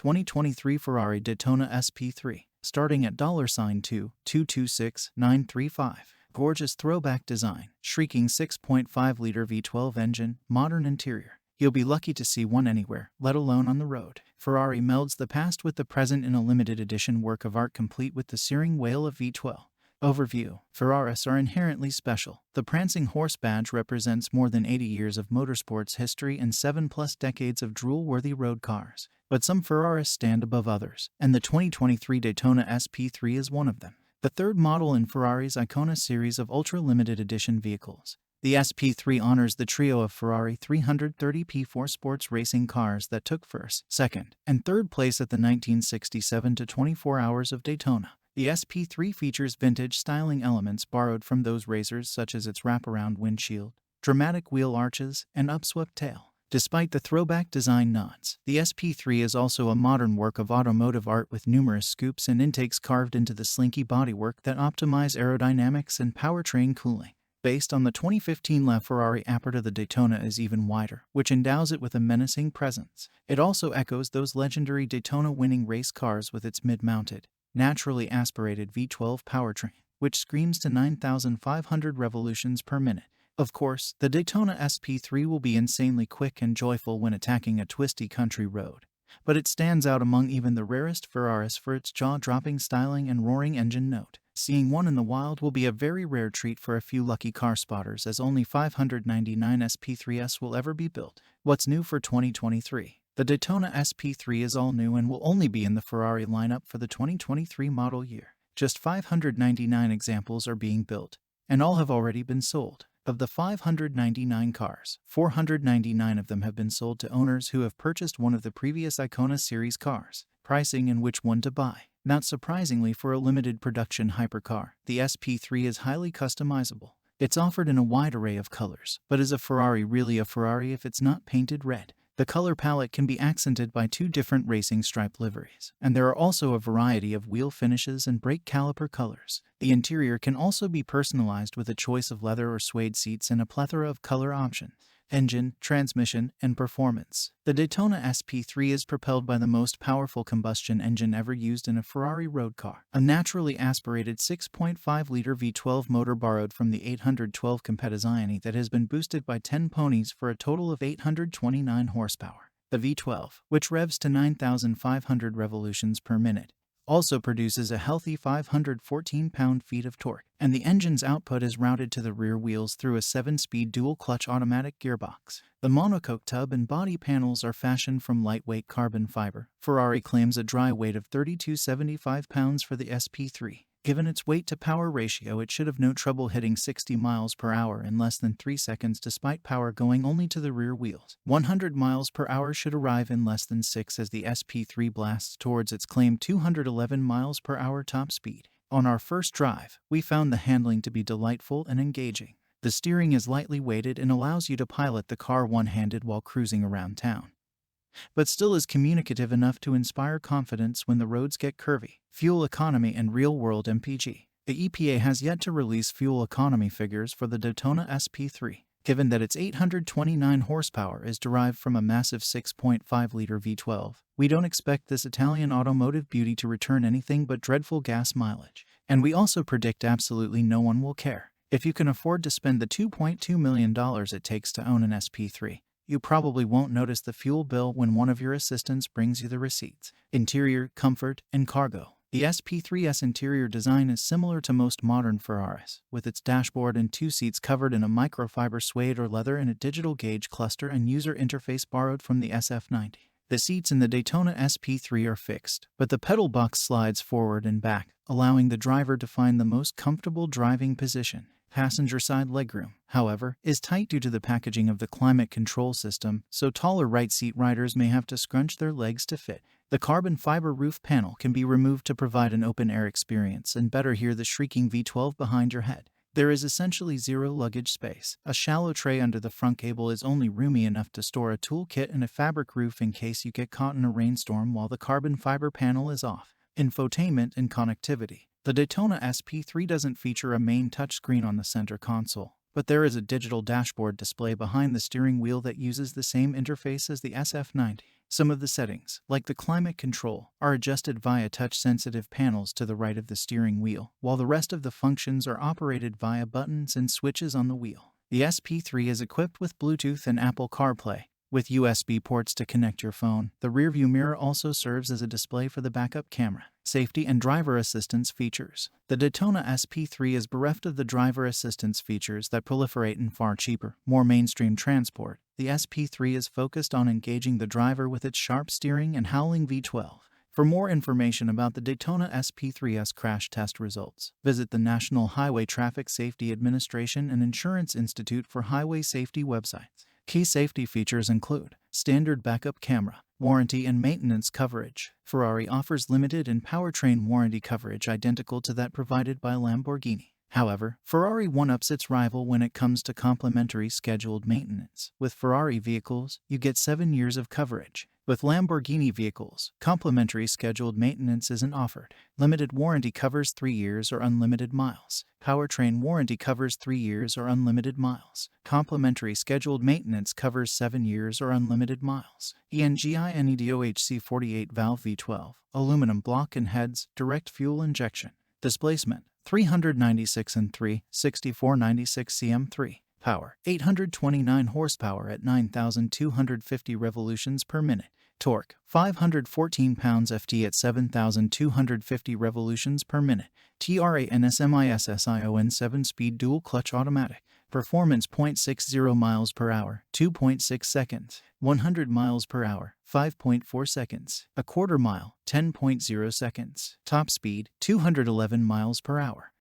2023 Ferrari Daytona SP3, starting at $2,226,935. Gorgeous throwback design, shrieking 6.5-liter V12 engine, modern interior. You'll be lucky to see one anywhere, let alone on the road. Ferrari melds the past with the present in a limited edition work of art complete with the searing wail of V12. Overview. Ferraris are inherently special. The prancing horse badge represents more than 80 years of motorsports history and 7+ decades of drool-worthy road cars. But some Ferraris stand above others, and the 2023 Daytona SP3 is one of them. The third model in Ferrari's Icona series of ultra-limited edition vehicles. The SP3 honors the trio of Ferrari 330 P4 sports racing cars that took first, second, and third place at the 1967 to 24 Hours of Daytona. The SP3 features vintage styling elements borrowed from those racers, such as its wraparound windshield, dramatic wheel arches, and upswept tail. Despite the throwback design nods, the SP3 is also a modern work of automotive art with numerous scoops and intakes carved into the slinky bodywork that optimize aerodynamics and powertrain cooling. Based on the 2015 LaFerrari Aperta, the Daytona is even wider, which endows it with a menacing presence. It also echoes those legendary Daytona-winning race cars with its mid-mounted, naturally aspirated V12 powertrain, which screams to 9,500 revolutions per minute. Of course, the Daytona SP3 will be insanely quick and joyful when attacking a twisty country road, but it stands out among even the rarest Ferraris for its jaw-dropping styling and roaring engine note. Seeing one in the wild will be a very rare treat for a few lucky car spotters, as only 599 SP3s will ever be built. What's new for 2023? The Daytona SP3 is all new and will only be in the Ferrari lineup for the 2023 model year. Just 599 examples are being built, and all have already been sold. Of the 599 cars, 499 of them have been sold to owners who have purchased one of the previous Icona series cars. Pricing and which one to buy. Not surprisingly, for a limited production hypercar, the SP3 is highly customizable. It's offered in a wide array of colors, but is a Ferrari really a Ferrari if it's not painted red? The color palette can be accented by 2 different racing stripe liveries, and there are also a variety of wheel finishes and brake caliper colors. The interior can also be personalized with a choice of leather or suede seats and a plethora of color options. Engine, transmission, and performance. The Daytona SP3 is propelled by the most powerful combustion engine ever used in a Ferrari road car, a naturally aspirated 6.5-liter V12 motor borrowed from the 812 Competizione that has been boosted by 10 ponies for a total of 829 horsepower. The V12, which revs to 9,500 revolutions per minute, also produces a healthy 514 pound-feet of torque, and the engine's output is routed to the rear wheels through a 7-speed dual-clutch automatic gearbox. The monocoque tub and body panels are fashioned from lightweight carbon fiber. Ferrari claims a dry weight of 3,275 pounds for the SP3. Given its weight-to-power ratio, it should have no trouble hitting 60 miles per hour in less than 3 seconds despite power going only to the rear wheels. 100 miles per hour should arrive in less than 6 as the SP3 blasts towards its claimed 211 miles per hour top speed. On our first drive, we found the handling to be delightful and engaging. The steering is lightly weighted and allows you to pilot the car one-handed while cruising around town, but still is communicative enough to inspire confidence when the roads get curvy. Fuel economy and real-world MPG. The EPA has yet to release fuel economy figures for the Daytona SP3, given that its 829 horsepower is derived from a massive 6.5-liter V12. We don't expect this Italian automotive beauty to return anything but dreadful gas mileage. And we also predict absolutely no one will care. If you can afford to spend the $2.2 million it takes to own an SP3, you probably won't notice the fuel bill when one of your assistants brings you the receipts. Interior, comfort, and cargo. The SP3's interior design is similar to most modern Ferraris, with its dashboard and 2 seats covered in a microfiber suede or leather and a digital gauge cluster and user interface borrowed from the SF90. The seats in the Daytona SP3 are fixed, but the pedal box slides forward and back, allowing the driver to find the most comfortable driving position. Passenger side legroom, however, is tight due to the packaging of the climate control system, so taller right seat riders may have to scrunch their legs to fit. The carbon fiber roof panel can be removed to provide an open-air experience and better hear the shrieking V12 behind your head. There is essentially zero luggage space. A shallow tray under the front cable is only roomy enough to store a toolkit and a fabric roof in case you get caught in a rainstorm while the carbon fiber panel is off. Infotainment and connectivity. The Daytona SP3 doesn't feature a main touchscreen on the center console, but there is a digital dashboard display behind the steering wheel that uses the same interface as the SF90. Some of the settings, like the climate control, are adjusted via touch-sensitive panels to the right of the steering wheel, while the rest of the functions are operated via buttons and switches on the wheel. The SP3 is equipped with Bluetooth and Apple CarPlay, with USB ports to connect your phone. The rearview mirror also serves as a display for the backup camera. Safety and driver assistance features. The Daytona SP3 is bereft of the driver assistance features that proliferate in far cheaper, more mainstream transport. The SP3 is focused on engaging the driver with its sharp steering and howling V12. For more information about the Daytona SP3's crash test results, visit the National Highway Traffic Safety Administration and Insurance Institute for Highway Safety websites. Key safety features include standard backup camera, warranty and maintenance coverage. Ferrari offers limited and powertrain warranty coverage identical to that provided by Lamborghini. However, Ferrari one-ups its rival when it comes to complimentary scheduled maintenance. With Ferrari vehicles, you get 7 years of coverage. With Lamborghini vehicles, complimentary scheduled maintenance isn't offered. Limited warranty covers 3 years or unlimited miles. Powertrain warranty covers 3 years or unlimited miles. Complimentary scheduled maintenance covers 7 years or unlimited miles. ENGINEDOHC 48 valve V12, aluminum block and heads, direct fuel injection. Displacement 396 and 3, 6496 cm3. Power 829 horsepower at 9,250 revolutions per minute. Torque 514 pounds-ft at 7,250 revolutions per minute. TRANSMISSION 7-speed dual-clutch automatic. Performance 0.60 miles per hour, 2.6 seconds. 100 miles per hour, 5.4 seconds. A quarter mile, 10.0 seconds. Top speed 211 miles per hour.